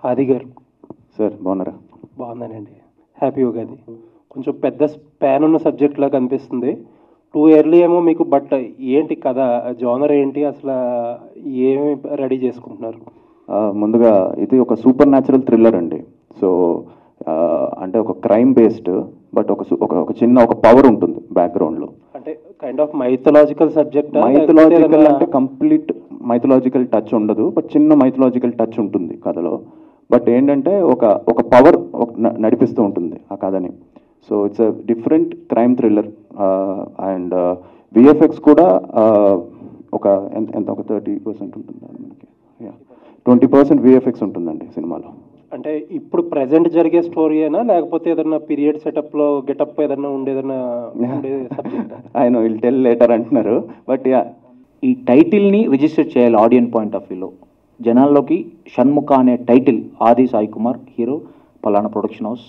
ఆది గారు సార్ బాగున్నారా? బాగున్నానండి. హ్యాపీ ఉగాది. కొంచెం పెద్ద స్పాన్ ఉన్న సబ్జెక్ట్ లాగా కనిపిస్తుంది. 2 ఇయర్లీ ఏమో మీకు, బట్ ఏంటి కథ, జోనర్ ఏంటి, అసలు ఏమి రెడీ చేసుకుంటున్నారు? ముందుగా ఇది ఒక సూపర్ న్యాచురల్ థ్రిల్లర్ అండి. సో అంటే ఒక క్రైమ్ బేస్డ్, బట్ ఒక చిన్న ఒక పవర్ ఉంటుంది బ్యాక్గ్రౌండ్లో. అంటే kind of mythological subject. Mythological అంటే కంప్లీట్ మైథలాజికల్ టచ్ ఉండదు, బట్ చిన్న మైథలాజికల్ టచ్ ఉంటుంది కథలో. బట్ ఏంటంటే ఒక పవర్ నడిపిస్తూ ఉంటుంది ఆ కథని. So it's a different crime thriller. And VFX కూడా ఒక ఎంత ఒక 30% ఉంటుంది మనకి. 20% విఎఫ్ఎక్స్ ఉంటుందండి సినిమాలో. అంటే ఇప్పుడు ప్రెసెంట్ జరిగే స్టోరీయేనా, లేకపోతే ఏదన్నా పీరియడ్ సెటప్లో గెటప్ ఏదన్నా ఉండేదన్నా సబ్జెక్ట్? ఆయన విల్ టెల్ లేటర్ అంటున్నారు, బట్ యా. ఈ టైటిల్ని రిజిస్టర్ చేయాలి ఆడియన్ పాయింట్ ఆఫ్ వ్యూలో. జనాల్లోకి షణ్ముఖ అనే టైటిల్, ఆది సాయి కుమార్ హీరో, పలానా production house,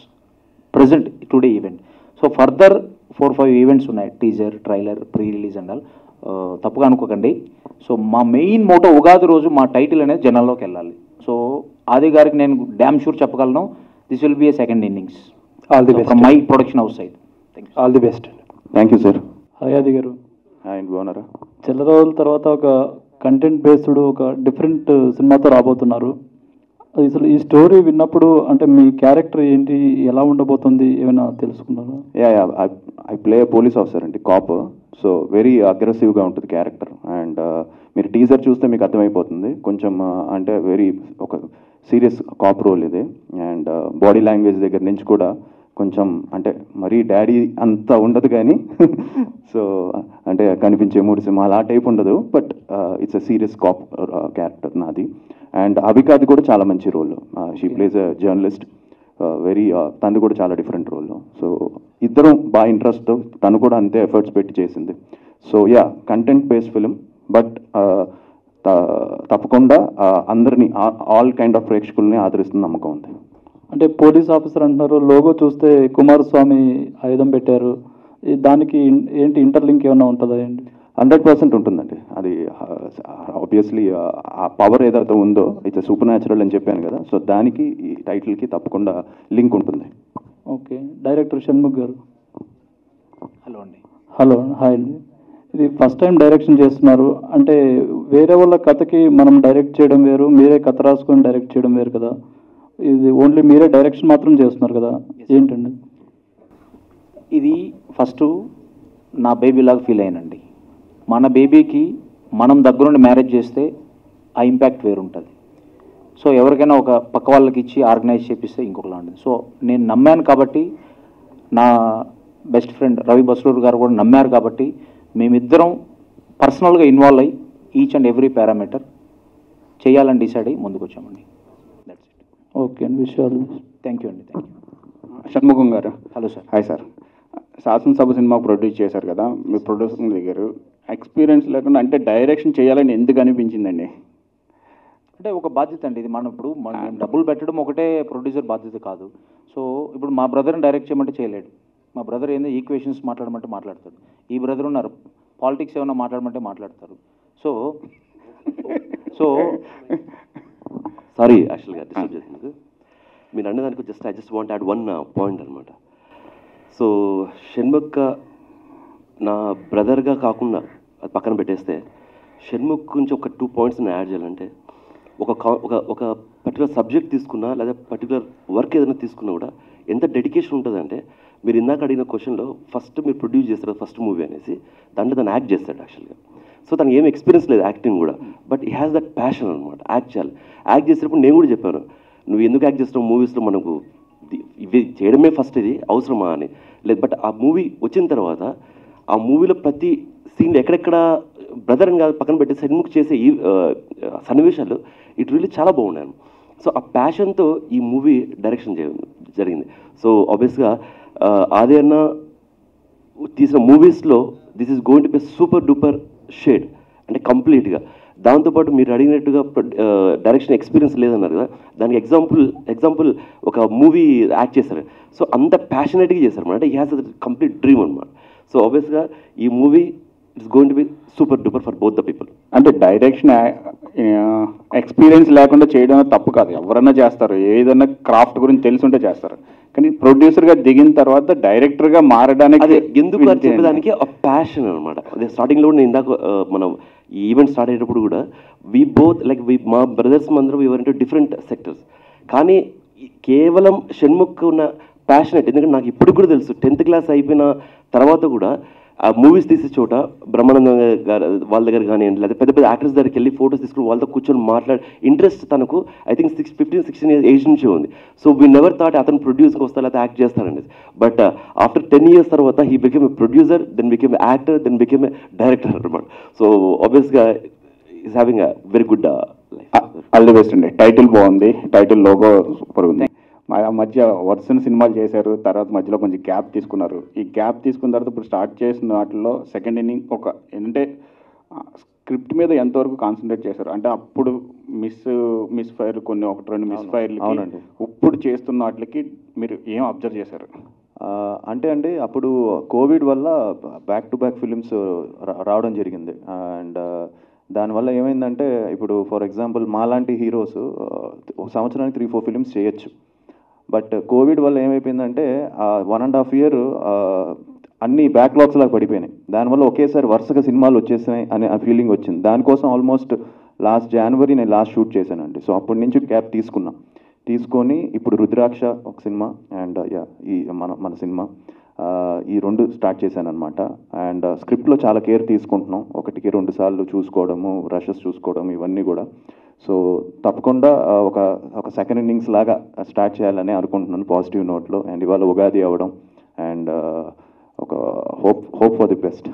present today event. So further 4-5 events ఉన్నాయి, teaser, trailer, pre release and all. తప్పుగా అనుకోకండి. సో మా మెయిన్ మోటో ఉగాది రోజు మా టైటిల్ అనేది జనాల్లోకి వెళ్ళాలి. సో ఆది గారికి నేను డ్యామ్ షూర్ చెప్పగలను, this will be A second innings. All the best from my production house side. All the best. Thank you sir. Hi ఆది గారు. ఆయన బాగున్నారా? చాలా రోజుల తర్వాత ఒక కంటెంట్ బేస్డ్ ఒక డిఫరెంట్ సినిమాతో రాబోతున్నారు. అసలు ఈ స్టోరీ విన్నప్పుడు అంటే మీ క్యారెక్టర్ ఏంటి, ఎలా ఉండబోతుంది, ఏమైనా తెలుసుకున్నారా? ఐ ప్లే పోలీస్ ఆఫీసర్ అండి, కాప్. సో వెరీ అగ్రెసివ్గా ఉంటుంది క్యారెక్టర్. అండ్ మీరు టీజర్ చూస్తే మీకు అర్థమైపోతుంది. కొంచెం అంటే వెరీ ఒక సీరియస్ కాప్ రోల్ ఇది. అండ్ బాడీ లాంగ్వేజ్ దగ్గర నుంచి కూడా కొంచెం అంటే మరీ డాడీ అంత ఉండదు కానీ సో అంటే కనిపించే 3 సింహాలు ఆ టైప్ ఉండదు, but it's a serious cop character నాది. అండ్ అభికాది కూడా చాలా మంచి role. She plays a journalist, very తను కూడా చాలా డిఫరెంట్ రోల్. సో ఇద్దరం బాగా ఇంట్రెస్ట్, తను కూడా అంతే ఎఫర్ట్స్ పెట్టి చేసింది. So yeah, content based film, but తప్పకుండా అందరినీ ఆల్ కైండ్ ఆఫ్ ప్రేక్షకుల్ని ఆదరిస్తున్న నమ్మకం ఉంది. అంటే పోలీస్ ఆఫీసర్ అంటున్నారు, లోగో చూస్తే కుమారస్వామి ఆయుధం పెట్టారు, దానికి ఏంటి ఇంటర్లింక్ ఏమైనా ఉంటుందా అండి? 100% ఉంటుందండి. అది ఆబ్వియస్లీ ఆ పవర్ ఏదైతే ఉందో ఇట్స్ సూపర్ న్యాచురల్ అని చెప్పాను కదా, సో దానికి ఈ టైటిల్కి తప్పకుండా లింక్ ఉంటుంది. ఓకే. డైరెక్టర్ షణ్ముఖ్ గారు. హలో అండి. హలో, హాయ్ అండి. ఇది ఫస్ట్ టైం డైరెక్షన్ చేస్తున్నారు. అంటే వేరే వాళ్ళ కథకి మనం డైరెక్ట్ చేయడం వేరు, మీరే కథ రాసుకొని డైరెక్ట్ చేయడం వేరు కదా. ఇది ఓన్లీ మీరే డైరెక్షన్ మాత్రం చేస్తున్నారు కదా, ఏంటండి? ఇది ఫస్ట్ నా బేబీ లాగా ఫీల్ అయ్యానండి. మన బేబీకి మనం దగ్గరుండి మ్యారేజ్ చేస్తే ఆ ఇంపాక్ట్ వేరుంటుంది. సో ఎవరికైనా ఒక పక్క వాళ్ళకి ఇచ్చి ఆర్గనైజ్ చేపిస్తే ఇంకొకలా ఉంటుంది. సో నేను నమ్మాను కాబట్టి, నా బెస్ట్ ఫ్రెండ్ రవి బస్లూరు గారు కూడా నమ్మారు కాబట్టి, మేమిద్దరం పర్సనల్గా ఇన్వాల్వ్ అయ్యి ఈచ్ అండ్ ఎవ్రీ పారామీటర్ చేయాలని డిసైడ్ అయ్యి ముందుకు వచ్చామండి. That's it. ఓకే అండి, విషయాలు. థ్యాంక్ యూ అండి. Thank you. షణ్ముఖం గారు. Hello sir. Hi sir. Sasanasabha cinema produce చేశారు కదా, మీ ప్రొడ్యూసర్ దగ్గర ఎక్స్పీరియన్స్ లేకుండా అంటే డైరెక్షన్ చేయాలని ఎందుకు అనిపించిందండి? అంటే ఒక బాధ్యత అండి ఇది. మనం ఇప్పుడు డబ్బులు పెట్టడం ఒకటే ప్రొడ్యూసర్ బాధ్యత కాదు. సో ఇప్పుడు మా బ్రదర్ని డైరెక్ట్ చేయమంటే చేయలేడు. మా బ్రదర్ ఏందో ఈక్వేషన్స్ మాట్లాడమంటే మాట్లాడతాడు. ఈ బ్రదర్ ఉన్నారు, పాలిటిక్స్ ఏమైనా మాట్లాడమంటే మాట్లాడతారు. సో సో సారీ యాక్చువల్గా డిస్టర్బ్ చేసినందుకు. మీరు అన్నదానికి I just want add 1 point అనమాట. సో షణ్ముఖ్ నా బ్రదర్గా కాకుండా అది పక్కన పెట్టేస్తే, షణ్ముఖ్ గురించి ఒక 2 పాయింట్స్ని యాడ్ చేయాలంటే, ఒక పర్టికులర్ సబ్జెక్ట్ తీసుకున్నా లేదా పర్టికులర్ వర్క్ ఏదైనా తీసుకున్నా కూడా ఎంత డెడికేషన్ ఉంటుందంటే, మీరు ఇందాక అడిగిన క్వశ్చన్లో ఫస్ట్ మీరు ప్రొడ్యూస్ చేస్తారు ఫస్ట్ మూవీ అనేసి, దాంట్లో తను యాక్ట్ చేస్తాడు యాక్చువల్గా. సో తనకి ఏం ఎక్స్పీరియన్స్ లేదు యాక్టింగ్ కూడా, బట్ ఈ హ్యాస్ దట్ ప్యాషన్ అనమాట. యాక్ట్ చేయాలి. యాక్ట్ చేసేటప్పుడు నేను కూడా చెప్పాను, నువ్వు ఎందుకు యాక్ట్ చేస్తున్నావు మూవీస్లో, మనకు ఇవి చేయడమే ఫస్ట్ ఇది అవసరమా అని. లేదు, బట్ ఆ మూవీ వచ్చిన తర్వాత ఆ మూవీలో ప్రతి సీన్లు ఎక్కడెక్కడ బ్రదర్ అని కాదు పక్కన పెట్టి షణ్ముఖ్ చేసే ఈ సన్నివేశాలు ఇట్ రియల్లీ చాలా బాగున్నాయి. సో ఆ ప్యాషన్తో ఈ మూవీ డైరెక్షన్ జరిగింది. సో ఆబ్వియస్గా ఆది అన్న తీసిన మూవీస్లో this is going to be super duper shade అంటే కంప్లీట్గా. దాంతోపాటు మీరు అడిగినట్టుగా డైరెక్షన్ ఎక్స్పీరియన్స్ లేదన్నారు కదా, దానికి ఎగ్జాంపుల్ ఒక మూవీ యాక్ట్ చేశారు. సో అంత ప్యాషనేట్గా చేశారు అనమాట. ఈ హ్యాస్ కంప్లీట్ డ్రీమ్ అనమాట. సో ఆబ్వియస్గా ఈ movie it's going to be super duper for both the people. అంటే డైరెక్షన్ ఎక్స్పీరియన్స్ లేకుండా చేయడం తప్పు కాదు, ఎవరన్నా చేస్తారు, ఏదన్నా క్రాఫ్ట్ గురించి తెలుసుంటే చేస్తారు. కానీ ప్రొడ్యూసర్గా దిగిన తర్వాత డైరెక్టర్గా మారడానికి అదే ఎందుకు అని చెప్పేదానికి ఆ ప్యాషన్ అనమాట. అదే స్టార్టింగ్లో కూడా నేను ఇందాక మనం ఈ ఈవెంట్ స్టార్ట్ అయ్యేటప్పుడు కూడా వి బోత్ లైక్ మా బ్రదర్స్ అందరం వి వర్ ఇంటూ డిఫరెంట్ సెక్టర్స్. కానీ కేవలం షణ్ముఖ్ ఉన్న ప్యాషనెట్, ఎందుకంటే నాకు ఇప్పుడు కూడా తెలుసు 10th క్లాస్ అయిపోయిన తర్వాత కూడా ఆ మూవీస్ తీసే చోట బ్రహ్మానందం గారు వాళ్ళ దగ్గర కానివ్వండి, లేదా పెద్ద పెద్ద యాక్టర్స్ దగ్గరికి వెళ్ళి ఫోటోస్ తీసుకుని వాళ్ళతో కూర్చొని మాట్లాడి ఇంట్రెస్ట్ తనకు ఐ థింక్ 15-16 years ఏజ్ నుంచి ఉంది. సో వీ నెవర్ థాట్ అతను ప్రొడ్యూస్కి వస్తా లేకపోతే యాక్ట్ చేస్తానండి. బట్ ఆఫ్టర్ 10 years తర్వాత he became a producer, then became actor, then became a director అనమాట. సో ఆబ్వియస్గా is having a very good life. All the best అండి. టైటిల్ బాగుంది, టైటిల్ లోగో సూపర్ ఉంది. మా మధ్య వర్షన్ సినిమాలు చేశారు, తర్వాత మధ్యలో కొంచెం గ్యాప్ తీసుకున్నారు. ఈ గ్యాప్ తీసుకున్న తర్వాత ఇప్పుడు స్టార్ట్ చేసిన వాటిలో సెకండ్ ఇన్నింగ్ ఒక ఏంటంటే స్క్రిప్ట్ మీద ఎంతవరకు కాన్సన్ట్రేట్ చేశారు? అంటే అప్పుడు మిస్ ఫైర్ కొన్ని 1-2 మిస్ ఫైర్లు, అవునండి. ఇప్పుడు చేస్తున్న వాటికి మీరు ఏం అబ్జర్వ్ చేశారు? అంటే అప్పుడు కోవిడ్ వల్ల బ్యాక్ టు బ్యాక్ ఫిలిమ్స్ రావడం జరిగింది. అండ్ దానివల్ల ఏమైందంటే ఇప్పుడు ఫర్ ఎగ్జాంపుల్ మాలాంటి హీరోస్ ఒక సంవత్సరానికి 3-4 ఫిలిమ్స్ చేయొచ్చు. బట్ కోవిడ్ వల్ల ఏమైపోయిందంటే 1.5 year అన్ని బ్యాక్లాగ్స్ లాగా పడిపోయినాయి. దానివల్ల ఒకేసారి వరుసగా సినిమాలు వచ్చేసినాయి అనే ఫీలింగ్ వచ్చింది. దానికోసం ఆల్మోస్ట్ లాస్ట్ January నేను లాస్ట్ షూట్ చేశానండి. సో అప్పటి నుంచి గ్యాప్ తీసుకొని ఇప్పుడు రుద్రాక్ష ఒక సినిమా అండ్ ఈ మన సినిమా ఈ 2 స్టార్ట్ చేశాను అనమాట. అండ్ స్క్రిప్ట్లో చాలా కేర్ తీసుకుంటున్నాం, 1కి 2 సార్లు చూసుకోవడము, రషెస్ చూసుకోవడం, ఇవన్నీ కూడా. సో తప్పకుండా ఒక సెకండ్ ఇన్నింగ్స్ లాగా స్టార్ట్ చేయాలని అనుకుంటున్నాను పాజిటివ్ నోట్లో. అండ్ ఇవాళ ఉగాది అవ్వడం అండ్ ఒక hope for the best.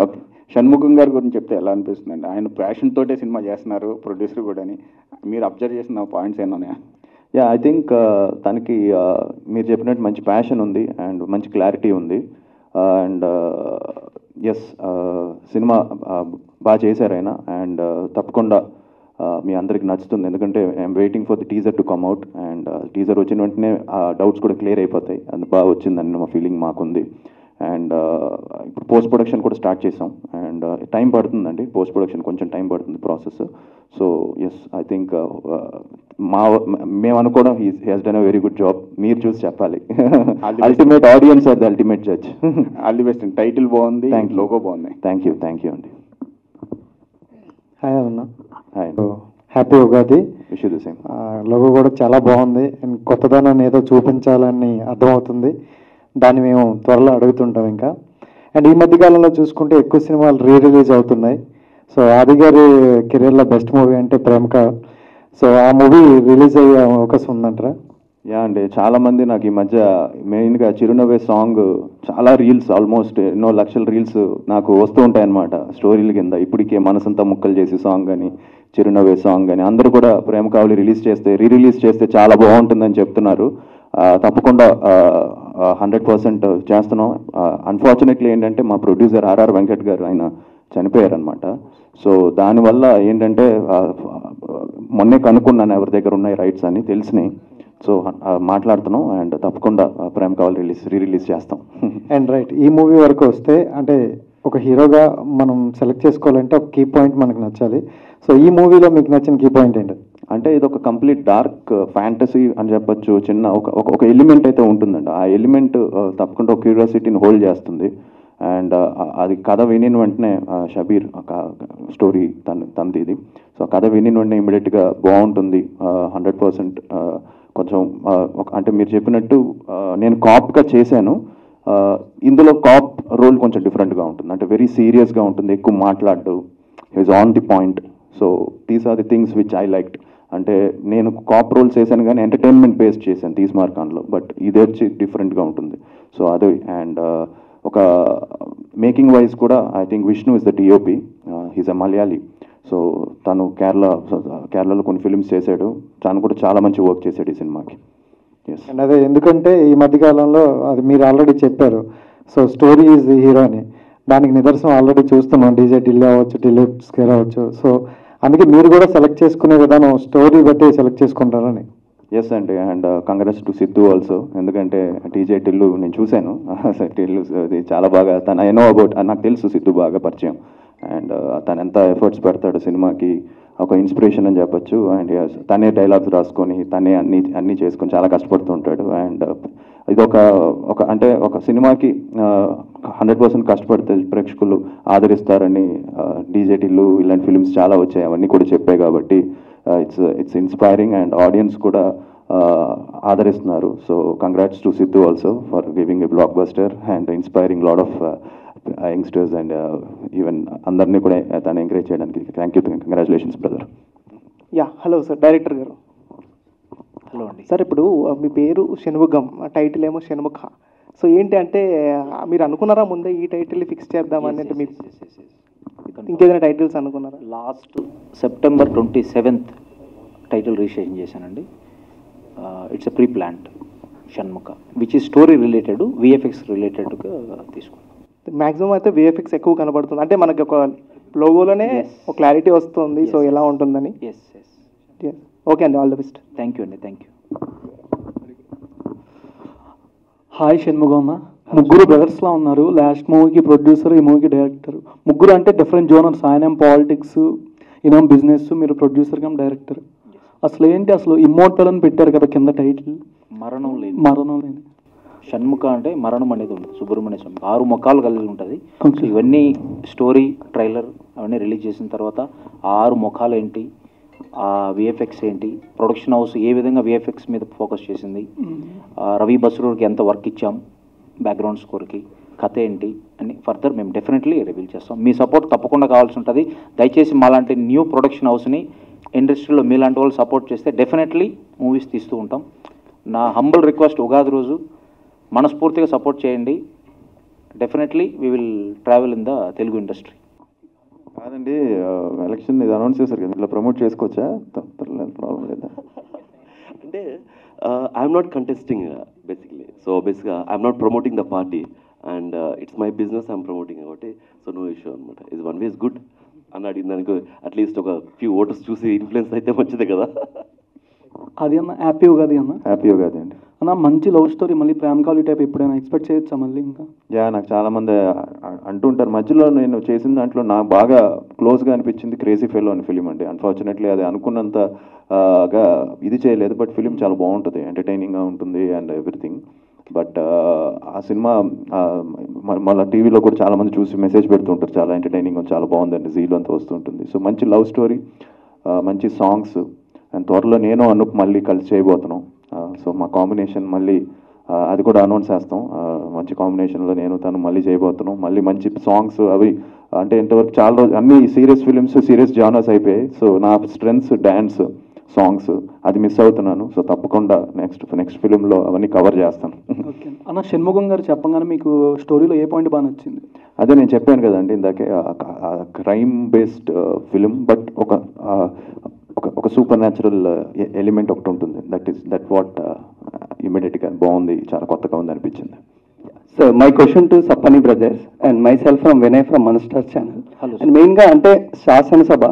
Okay, Shanmukham గారి గురించి చెప్తే ఎలా అనిపిస్తుంది అండి? ఆయన ప్యాషన్ తోటే సినిమా చేస్తున్నారు, ప్రొడ్యూసర్ కూడా అని. మీరు అబ్జర్వ్ చేసిన పాయింట్స్ ఏమన్నా? ఐ థింక్ తనకి మీరు చెప్పినట్టు మంచి ప్యాషన్ ఉంది అండ్ మంచి క్లారిటీ ఉంది. అండ్ ఎస్ సినిమా బాగా చేశారు ఆయన. అండ్ తప్పకుండా మీ అందరికి నచ్చుతుంది, ఎందుకంటే I'm waiting for the teaser to come out. And teaser వచ్చిన వెంటనే ఆ డౌట్స్ కూడా క్లియర్ అయిపోతాయి. అది బాగా వచ్చిందని మా ఫీలింగ్ మాకుంది. అండ్ ఇప్పుడు పోస్ట్ ప్రొడక్షన్ కూడా స్టార్ట్ చేసాం. అండ్ టైం పడుతుందండి, పోస్ట్ ప్రొడక్షన్ కొంచెం టైం పడుతుంది process. So yes I think మేము అనుకోవడం he has done a very good job. మీరు చూసి చెప్పాలి. Ultimate audience are the ultimate judge. All the best. Title బాగుంది, లోగో బాగుంది. థ్యాంక్ యూ అండి. హాయ్ అన్న. Hi, happy Ugadi. Wish you the same. Logo కూడా చాలా బాగుంది అండ్ కొత్తదనాన్ని ఏదో చూపించాలని అర్థమవుతుంది. దాన్ని మేము త్వరలో అడుగుతుంటాం ఇంకా. అండ్ ఈ మధ్యకాలంలో చూసుకుంటే ఎక్కువ సినిమాలు రిలీజ్ అవుతున్నాయి. సో ఆది గారి కెరీర్లో బెస్ట్ మూవీ అంటే ప్రేమక. సో ఆ మూవీ రిలీజ్ అయ్యే అవకాశం ఉందంటారా? అండి, చాలామంది నాకు ఈ మధ్య మెయిన్గా చిరునవ్వే సాంగ్ చాలా రీల్స్, ఆల్మోస్ట్ ఎన్నో లక్షల రీల్స్ నాకు వస్తూ ఉంటాయన్నమాట స్టోరీల కింద. ఇప్పటికే మనసంతా ముక్కలు చేసి సాంగ్ అని, చిరునవ్వే సాంగ్ అని అందరూ కూడా ప్రేమ కావలి రిలీజ్ చేస్తే చాలా బాగుంటుందని చెప్తున్నారు. తప్పకుండా 100% చేస్తున్నాం. అన్ఫార్చునేట్లీ ఏంటంటే మా ప్రొడ్యూసర్ ఆర్ఆర్ వెంకట్ గారు ఆయన చనిపోయారనమాట. సో దానివల్ల ఏంటంటే మొన్నే కనుక్కున్నాను ఎవరి దగ్గర ఉన్నాయి రైట్స్ అని, తెలిసినాయి. సో మాట్లాడుతున్నాం అండ్ తప్పకుండా ప్రేమ కావాలి రిలీజ్ చేస్తాం. అండ్ రైట్, ఈ మూవీ వరకు వస్తే అంటే ఒక హీరోగా మనం సెలెక్ట్ చేసుకోవాలంటే ఒక కీ పాయింట్ మనకు నచ్చాలి. సో ఈ మూవీలో మీకు నచ్చిన కీ పాయింట్ ఏంటి? అంటే ఇది ఒక కంప్లీట్ డార్క్ ఫ్యాంటసీ అని చెప్పొచ్చు. చిన్న ఒక ఎలిమెంట్ అయితే ఉంటుందండి. ఆ ఎలిమెంట్ తప్పకుండా ఒక క్యూరియాసిటీని హోల్డ్ చేస్తుంది. అండ్ అది కథ వినిన వెంటనే షబీర్ స్టోరీ తనది ఇది. సో కథ వినిన వెంటనే ఇమీడియట్గా బాగుంటుంది 100%. కొంచెం అంటే మీరు చెప్పినట్టు నేను కాప్గా చేశాను. ఇందులో కాప్ రోల్ కొంచెం డిఫరెంట్గా ఉంటుంది. అంటే వెరీ సీరియస్గా ఉంటుంది, ఎక్కువ మాట్లాడు, is on the point. So these are the things which I liked. అంటే నేను కాప్ రోల్స్ చేశాను కానీ ఎంటర్టైన్మెంట్ బేస్డ్ చేశాను తీస్మార్కాన్లో. బట్ ఇది వచ్చి డిఫరెంట్గా ఉంటుంది. సో అది. అండ్ ఒక మేకింగ్ వైజ్ కూడా I think Vishnu is the DOP. He's a Malayali. So తను కేరళలో కొన్ని ఫిల్మ్స్ చేశాడు. తను కూడా చాలా మంచి వర్క్ చేశాడు ఈ సినిమాకి. అండ్ అదే ఎందుకంటే ఈ మధ్యకాలంలో అది మీరు ఆల్రెడీ చెప్పారు. So story is the hero అని, దానికి నిదర్శనం ఆల్రెడీ చూస్తున్నాం. డీజే ఢిల్లీ అవ్వచ్చు, ఢిల్లీ స్కేర్ అవ్వచ్చు. సో అందుకే మీరు కూడా సెలెక్ట్ చేసుకునే విధానం స్టోరీ బట్టి సెలెక్ట్ చేసుకుంటారని. ఎస్ అండి, and congrats to Siddhu also. ఎందుకంటే టీజే టిల్లు నేను చూశాను. టిల్లు అది చాలా బాగా తను ఐ నో అబౌట్, నాకు తెలుసు సిద్ధు బాగా పరిచయం. అండ్ తను ఎంత ఎఫర్ట్స్ పెడతాడు సినిమాకి, ఒక ఇన్స్పిరేషన్ అని చెప్పొచ్చు. అండ్ తనే డైలాగ్స్ రాసుకొని తనే అన్నీ చేసుకొని చాలా కష్టపడుతుంటాడు. అండ్ ఇది ఒక అంటే ఒక సినిమాకి 100% కష్టపడితే ప్రేక్షకులు ఆదరిస్తారని డీజే టిల్లు ఇలాంటి ఫిల్మ్స్ చాలా వచ్చాయి, అవన్నీ కూడా చెప్పాయి. కాబట్టి ఇట్స్ ఇన్స్పైరింగ్ అండ్ ఆడియన్స్ కూడా ఆదరిస్తున్నారు. So congrats to Siddhu also for giving a blockbuster and inspiring lot of youngsters and even అందరినీ కూడా తను ఎంకరేజ్ చేయడానికి thank you, congratulations brother. Hello sir, director గారు. హలో అండి సార్, ఇప్పుడు మీ పేరు షణ్ముఖం, టైటిల్ ఏమో షణ్ముఖ. సో ఏంటి అంటే మీరు అనుకున్నారా ముందే ఈ టైటిల్ ఫిక్స్ చేద్దామని? అంటే మీకు ఇంకేదైనా టైటిల్స్ అనుకున్నారా? Last September 27th title registration చేశానండి. It's a pre planned Shanmukha, which ఈ స్టోరీ రిలేటెడ్, విఎఫ్ఎక్స్ రిలేటెడ్గా తీసుకున్నాం. మ్యాక్సిమం అయితే విఎఫ్ఎక్స్ ఎక్కువ కనబడుతుంది, అంటే మనకి ఒక లోగోలోనే ఒక క్లారిటీ వస్తుంది. సో ఎలా ఉంటుందని. ఓకే అండి, all the best. Thank you అండి, థ్యాంక్ యూ. హాయ్ షణ్ముఖమ్మ, ముగ్గురు బ్రదర్స్లా ఉన్నారు. లాస్ట్ మూవీకి ప్రొడ్యూసర్, ఈ మూవీకి డైరెక్టర్. ముగ్గురు అంటే డిఫరెంట్ జోనర్స్. ఆయన పాలిటిక్స్, ఈయన బిజినెస్, మీరు ప్రొడ్యూసర్ కమ్ డైరెక్టర్. అసలు ఏంటి అసలు ఇమ్మోర్టల్ అని పెట్టారు కదా కింద టైటిల్, మరణం లేని. మరణం లేని షణ్ముఖ అంటే మరణం అనేది ఉంటుంది. సుబ్రహ్మణ్య స్వామి 6 ముఖాలు కలిగి ఉంటుంది. ఇవన్నీ స్టోరీ ట్రైలర్ అవన్నీ రిలీజ్ చేసిన తర్వాత ఆ 6 ముఖాలు ఏంటి, ఆ విఎఫ్ఎక్స్ ఏంటి, ప్రొడక్షన్ హౌస్ ఏ విధంగా విఎఫ్ఎక్స్ మీద ఫోకస్ చేసింది, రవి బస్రూర్కి ఎంత వర్క్ ఇచ్చాం, బ్యాక్గ్రౌండ్ స్కోర్కి, కథ ఏంటి అని ఫర్దర్ మేము డెఫినెట్లీ రివీల్ చేస్తాం. మీ సపోర్ట్ తప్పకుండా కావాల్సి ఉంటుంది. దయచేసి మాలాంటి న్యూ ప్రొడక్షన్ హౌస్ని ఇండస్ట్రీలో మీలాంటి వాళ్ళు సపోర్ట్ చేస్తే డెఫినెట్లీ మూవీస్ తీస్తూ ఉంటాం. నా హంబుల్ రిక్వెస్ట్, ఉగాది రోజు మనస్ఫూర్తిగా సపోర్ట్ చేయండి. Definitely we will travel in the Telugu industry. కాదండి, ఎలక్షన్ ఇది అనౌన్స్ చేశారు కదా, ఇట్లా ప్రమోట్ చేసుకోవచ్చా? ప్రాబ్లం లేదా? అంటే I'm not contesting basically. So బేసిక్గా I'm not promoting the party and it's my business I'm promoting కాబట్టి. సో నో ఇష్యూ అనమాట. ఇస్ వన్ వేస్ గుడ్ అని అడిగిన దానికి అట్లీస్ట్ ఒక ఫ్యూ ఓటర్స్ చూసి ఇన్ఫ్లుయెన్స్ అయితే మంచిదే కదా. అది అన్న హ్యాపీ ఉగాది అన్న. హ్యాపీ ఉగాది అండి అన్న. మంచి లవ్ స్టోరీ, మళ్ళీ ప్రేమ కావాలి టైప్ ఎప్పుడైనా ఎక్స్పెక్ట్ చేయొచ్చా మళ్ళీ? ఇంకా నాకు చాలామంది అంటుంటారు. మధ్యలో నేను చేసిన దాంట్లో నాకు బాగా క్లోజ్గా అనిపించింది క్రేజీ ఫెలో అని ఫిలిం అండి. అన్ఫార్చునేట్లీ అది అనుకున్నంత గా ఇది చేయలేదు. బట్ ఫిలిం చాలా బాగుంటుంది, ఎంటర్టైనింగ్గా ఉంటుంది అండ్ ఎవ్రీథింగ్. బట్ ఆ సినిమా మళ్ళీ టీవీలో కూడా చాలామంది చూసి మెసేజ్ పెడుతుంటారు, చాలా ఎంటర్టైనింగ్, చాలా బాగుందండి, జీలో అంతా వస్తుంటుంది. సో మంచి లవ్ స్టోరీ, మంచి సాంగ్స్. అండ్ త్వరలో నేను అనూప్ మళ్ళీ కలిసి చేయబోతున్నాం. సో మా కాంబినేషన్ మళ్ళీ అది కూడా అనౌన్స్ చేస్తాం. మంచి కాంబినేషన్లో నేను తను మళ్ళీ చేయబోతున్నాం. మళ్ళీ మంచి సాంగ్స్ అవి. అంటే ఇంతవరకు చాలా రోజు అన్ని సీరియస్ ఫిలిమ్స్, సీరియస్ జానర్స్ అయిపోయాయి. సో నా స్ట్రెంగ్స్ డ్యాన్స్, సాంగ్స్ అది మిస్ అవుతున్నాను. సో తప్పకుండా నెక్స్ట్ ఫిలింలో అవన్నీ కవర్ చేస్తాను. ఓకే అన్న. షణ్ముఖం గారు చెప్పగానే మీకు స్టోరీలో ఏ పాయింట్ బాగా నచ్చింది? అదే నేను చెప్పాను కదండి ఇందాకే, క్రైమ్ బేస్డ్ ఫిలిం, బట్ ఒక సూపర్ న్యాచురల్ ఎలిమెంట్ ఒకటి ఉంటుంది. దట్ వాట్ ఇమీడియట్గా బాగుంది, చాలా కొత్తగా ఉంది అనిపించింది. So my question to Sappani brothers and my self from Vinay from Manastar channel. And మెయిన్గా అంటే Sasanasabha,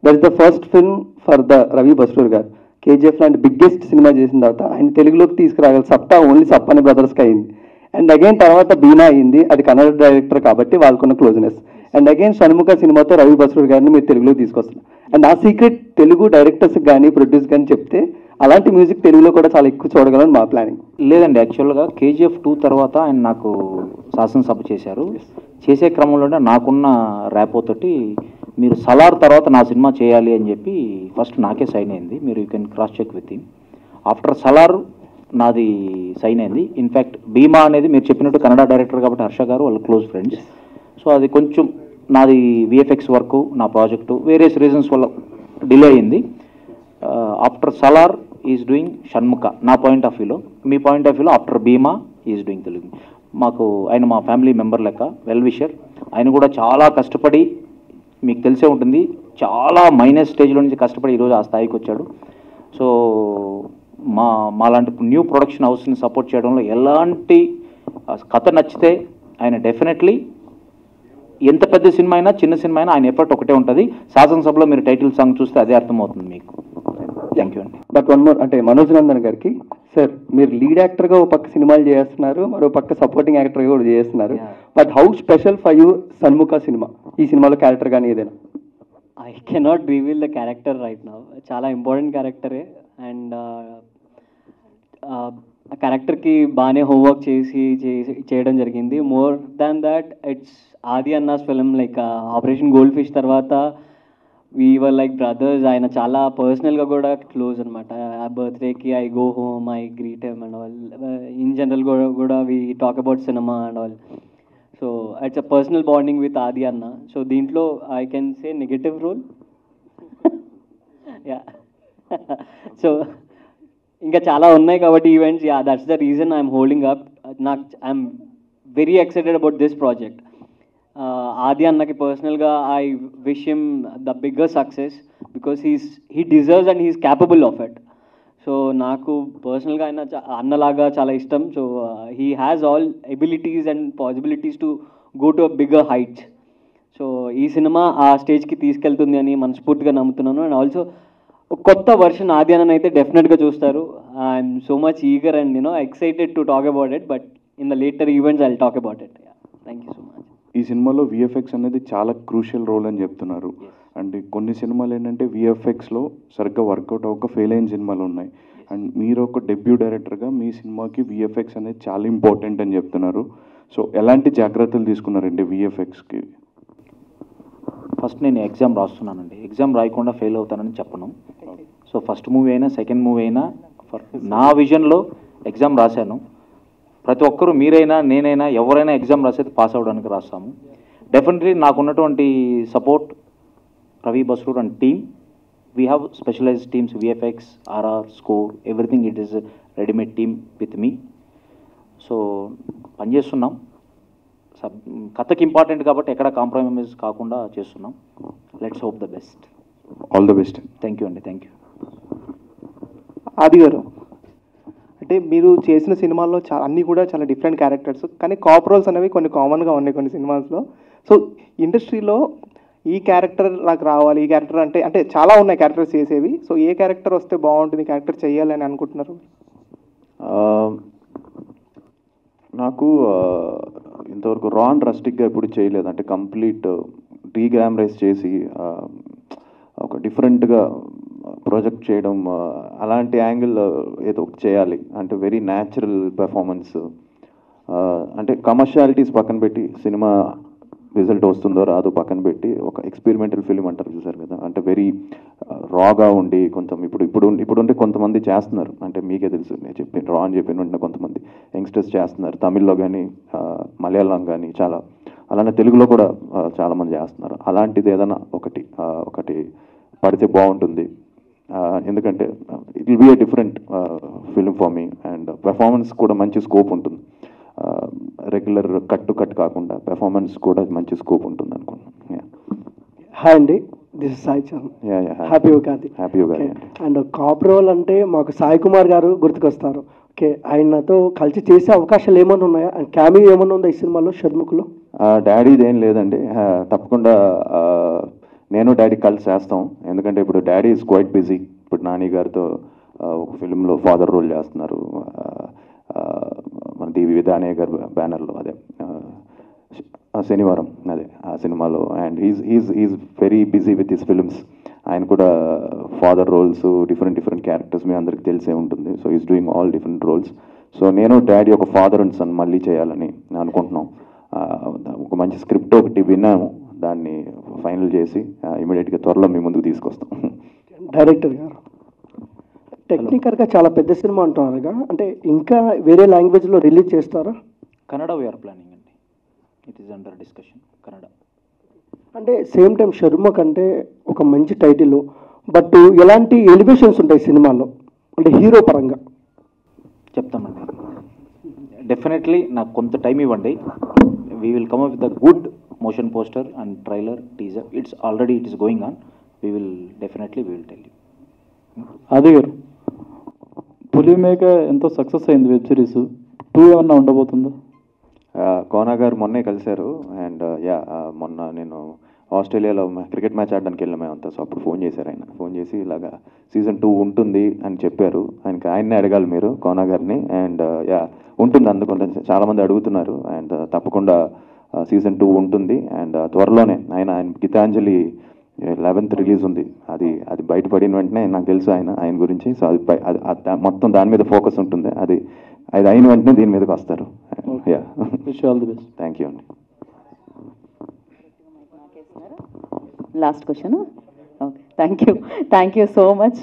that is the first film for the Ravi Basrur గారు. కేజీఎఫ్ లాంటి బిగ్గెస్ట్ సినిమా చేసిన తర్వాత ఆయన తెలుగులోకి తీసుకురాగల సత్తా ఓన్లీ సప్పని బ్రదర్స్కి అయింది. అండ్ అగైన్ తర్వాత బీనా అయింది, అది కన్నడ డైరెక్టర్ కాబట్టి వాళ్ళకున్న క్లోజ్నెస్. అండ్ అగైన్ షణ్ముఖ సినిమాతో రవి బస్రూర్ గారిని మీరు తెలుగులోకి తీసుకొస్తారు. అండ్ ఆ సీక్రెట్ తెలుగు డైరెక్టర్స్ కానీ ప్రొడ్యూస్ కానీ చెప్తే అలాంటి మ్యూజిక్ తెలుగులో కూడా చాలా ఎక్కువ చూడగలని మా ప్లానింగ్. లేదండి, యాక్చువల్గా కేజీఎఫ్ 2 తర్వాత ఆయన నాకు శాసనసభ చేశారు. చేసే క్రమంలోనే నాకున్న ర్యాపోతోటి మీరు సలార్ తర్వాత నా సినిమా చేయాలి అని చెప్పి ఫస్ట్ నాకే సైన్ అయింది. మీరు you can cross check with him. After Salaar నాది సైన్ అయింది. ఇన్ఫ్యాక్ట్ భీమా అనేది మీరు చెప్పినట్టు కన్నడ డైరెక్టర్ కాబట్టి హర్ష గారు వాళ్ళ క్లోజ్ ఫ్రెండ్స్. సో అది కొంచెం నాది విఎఫ్ఎక్స్ వర్క్, నా ప్రాజెక్టు వేరియస్ రీజన్స్ వల్ల డిలే అయింది. After Salaar is doing Shanmukha నా పాయింట్ ఆఫ్ వ్యూలో. మీ పాయింట్ ఆఫ్ వ్యూలో after Bhima is doing Telugu. మాకు ఆయన మా ఫ్యామిలీ మెంబర్ లెక్క, వెల్ విషర్. ఆయన కూడా చాలా కష్టపడి, మీకు తెలిసే ఉంటుంది, చాలా మైనస్ స్టేజ్లో నుంచి కష్టపడి ఈరోజు ఆ స్థాయికి వచ్చాడు. సో మాలాంటి న్యూ ప్రొడక్షన్ హౌస్ని సపోర్ట్ చేయడంలో ఎలాంటి కథ నచ్చితే ఆయన డెఫినెట్లీ ఎంత పెద్ద సినిమా అయినా చిన్న సినిమా అయినా ఆయన ఎఫర్ట్ ఒకటే ఉంటుంది. శాసనసభలో మీరు టైటిల్ సాంగ్ చూస్తే అదే అర్థమవుతుంది మీకు. థ్యాంక్ యూ అండి. బట్ వన్ మోర్, అంటే మనోజ్ నందన్ గారికి, సార్ మీరు లీడ్ యాక్టర్గా ఒక పక్క సినిమాలు చేస్తున్నారు, మరో పక్క సపోర్టింగ్ యాక్టర్గా కూడా చేస్తున్నారు. But how special for you Shanmukha cinema, ఈ సినిమాలో క్యారెక్టర్ కానీ ఏదైనా? I cannot reveal the character right now. చాలా ఇంపార్టెంట్ క్యారెక్టరే అండ్ ఆ క్యారెక్టర్కి బాగానే హోంవర్క్ చేయడం జరిగింది. More than that it's Aadi అన్నాస్ film. Like Operation Gold Fish తర్వాత వీ వర్ లైక్ బ్రదర్స్. ఆయన చాలా పర్సనల్గా కూడా క్లోజ్ అనమాట. ఆ బర్త్డేకి I go home, I greet him and all. In general కూడా we talk about cinema and all. So it's a personal bonding with Aadi అన్న. సో దీంట్లో I can say negative role. Yeah so ఇంకా చాలా ఉన్నాయి కాబట్టి events. Yeah that's the reason I'm holding up. I'm very excited about this project. ఆది అన్నకి పర్సనల్గా I wish him the bigger success because he deserves and he's capable of it. So నాకు పర్సనల్గా ఆయన అన్నలాగా చాలా ఇష్టం. So he has all abilities and possibilities to go to a bigger heights. So ఈ cinema ఆ స్టేజ్కి తీసుకెళ్తుంది అని మనస్ఫూర్తిగా నమ్ముతున్నాను. అండ్ ఆల్సో కొత్త వర్షన్ ఆది అన్న అయితే డెఫినెట్గా చూస్తారు. I'm so much eager and excited to talk about it. But in the later events I will talk about it. Thank you so much. ఈ సినిమాలో విఎఫ్ఎక్స్ అనేది చాలా క్రూషియల్ రోల్ అని చెప్తున్నారు. అండ్ కొన్ని సినిమాలు ఏంటంటే విఎఫ్ఎక్స్లో సరిగ్గా వర్కౌట్ అవ్వక ఫెయిల్ అయిన సినిమాలు ఉన్నాయి. అండ్ మీరు ఒక డెబ్యూ డైరెక్టర్గా మీ సినిమాకి విఎఫ్ఎక్స్ అనేది చాలా ఇంపార్టెంట్ అని చెప్తున్నారు. సో ఎలాంటి జాగ్రత్తలు తీసుకున్నారండి విఎఫ్ఎక్స్కి? ఫస్ట్ నేను ఎగ్జామ్ రాస్తున్నానండి. ఎగ్జామ్ రాయకుండా ఫెయిల్ అవుతానని చెప్పను. సో ఫస్ట్ మూవీ అయినా సెకండ్ మూవీ అయినా నా విజన్లో ఎగ్జామ్ రాశాను. ప్రతి ఒక్కరూ మీరైనా నేనైనా ఎవరైనా ఎగ్జామ్ రాసేది పాస్ అవ్వడానికి రాస్తాము. డెఫినెట్లీ నాకున్నటువంటి support Ravi Basrur and team. We have specialized teams, VFX, RR, score, everything. It is readymade team with me. So పనిచేస్తున్నాం. కథకి ఇంపార్టెంట్ కాబట్టి ఎక్కడ కాంప్రమైజ్ కాకుండా చేస్తున్నాం. Let's hope the best. All the best. Thank you అండి. Thank you. ఆది గారు, అంటే మీరు చేసిన సినిమాల్లో అన్నీ కూడా చాలా డిఫరెంట్ క్యారెక్టర్స్, కానీ కాప్ రోల్స్ అనేవి కొన్ని కామన్గా ఉన్నాయి కొన్ని సినిమాస్లో. సో ఇండస్ట్రీలో ఈ క్యారెక్టర్ నాకు రావాలి, ఈ క్యారెక్టర్ అంటే చాలా ఉన్నాయి క్యారెక్టర్స్ చేసేవి. సో ఏ క్యారెక్టర్ వస్తే బాగుంటుంది, క్యారెక్టర్ చేయాలని అనుకుంటున్నారు? నాకు ఇంతవరకు రా అండ్ రస్టిక్గా ఎప్పుడు చేయలేదు. అంటే కంప్లీట్ డీగ్లామరైజ్ చేసి ఒక డిఫరెంట్గా ప్రాజెక్ట్ చేయడం, అలాంటి యాంగిల్ ఏదో ఒకటి చేయాలి. అంటే వెరీ న్యాచురల్ పెర్ఫార్మెన్స్. అంటే కమర్షియాలిటీస్ పక్కన పెట్టి సినిమా రిజల్ట్ వస్తుందో రాదో పక్కన పెట్టి ఒక ఎక్స్పెరిమెంటల్ ఫిలిం అంటారు చూసారు కదా, అంటే వెరీ రాగా ఉండి కొంచెం ఇప్పుడు ఉంటే కొంతమంది చేస్తున్నారు. అంటే మీకే తెలుసు, నేను చెప్పిన రా అని చెప్పిన వెంటనే కొంతమంది యంగ్స్టర్స్ చేస్తున్నారు. తమిళ్లో కానీ మలయాళం కానీ చాలా, అలానే తెలుగులో కూడా చాలామంది చేస్తున్నారు. అలాంటిది ఏదైనా ఒకటి పడితే బాగుంటుంది. ఎందుకంటే it will be a different film for me. And performance కూడా మంచి స్కోప్ ఉంటుంది. రెగ్యులర్ కట్ కాకుండా పెర్ఫార్మెన్స్ కూడా మంచి స్కోప్ ఉంటుంది అనుకుంటున్నాను. హాయ్ అండి, this is Sai Chand. Happy Ugadi. Happy Ugadi. And cop role అంటే మాకు సాయి కుమార్ గారు గుర్తుకొస్తారు. ఓకే, ఆయనతో కలిసి చేసే అవకాశాలు ఏమైనా ఉన్నాయా? అండ్ క్యామియో ఏమైనా ఉందా ఈ సినిమాలో షణ్ముఖలో? డాడీది ఏం లేదండి. తప్పకుండా నేను డాడీ కలిసి చేస్తాం. ఎందుకంటే ఇప్పుడు డాడీ ఈజ్ క్వైట్ బిజీ. ఇప్పుడు నాని గారితో ఒక ఫిల్మ్లో ఫాదర్ రోల్ చేస్తున్నారు. మన దివి విధానయ్య గారి బ్యానర్లో, అదే శనివారం, అదే ఆ సినిమాలో. And is very busy with his films. ఆయన కూడా ఫాదర్ రోల్స్, డిఫరెంట్ క్యారెక్టర్స్ మీ అందరికి తెలిసే ఉంటుంది. So is doing all different roles. So నేను డాడీ ఒక ఫాదర్ అండ్ సన్ మళ్ళీ చేయాలని అనుకుంటున్నాం. ఒక మంచి స్క్రిప్ట్ ఒకటి విన్నాము, దాన్ని ఫైనల్ చేసి ఇమీడియట్గా త్వరలో మీ ముందుకు తీసుకొస్తాం. డైరెక్టర్ గారు, టెక్నికల్గా చాలా పెద్ద సినిమా అంటున్నారుగా, అంటే ఇంకా వేరే లాంగ్వేజ్లో రిలీజ్ చేస్తారా? కన్నడ వీఆర్ ప్లానింగ్ అండి. It is under discussion. Kannada అంటే సేమ్ టైం షణ్ముఖ్ అంటే ఒక మంచి టైటిల్, బట్ ఎలాంటి ఎలివేషన్స్ ఉంటాయి సినిమాలో అంటే హీరో పరంగా? చెప్తామండి. డెఫినెట్లీ నాకు కొంత టైం ఇవ్వండి. We will come up with the good motion poster and trailer, teaser. It is going on. We will tell you. అదే గారు, పులిమేక ఎంతో సక్సెస్ అయింది వెబ్ సిరీస్. 2 ఏమన్నా ఉండబోతుందా? కోనా గారు మొన్నే కలిశారు. అండ్ మొన్న నేను ఆస్ట్రేలియాలో క్రికెట్ మ్యాచ్ ఆడడానికి వెళ్ళాం మేమంతా. సో అప్పుడు ఫోన్ చేశారు ఆయన, ఫోన్ చేసి ఇలాగా సీజన్ 2 ఉంటుంది అని చెప్పారు. ఆయన్ని అడగాలి మీరు, కోనా గారిని. అండ్ యా ఉంటుంది, అందుకుంటే చాలామంది అడుగుతున్నారు. అండ్ తప్పకుండా సీజన్ 2 ఉంటుంది. అండ్ త్వరలోనే ఆయన గీతాంజలి 11th రిలీజ్ ఉంది. అది బయటపడిన వెంటనే నాకు తెలుసు ఆయన గురించి. సో అది మొత్తం దాని మీద ఫోకస్ ఉంటుంది. అది అయిన వెంటనే దీని మీదకి వస్తారు. Yeah, wish all the best. Thank you అండి. Last question. Okay, thank you so much.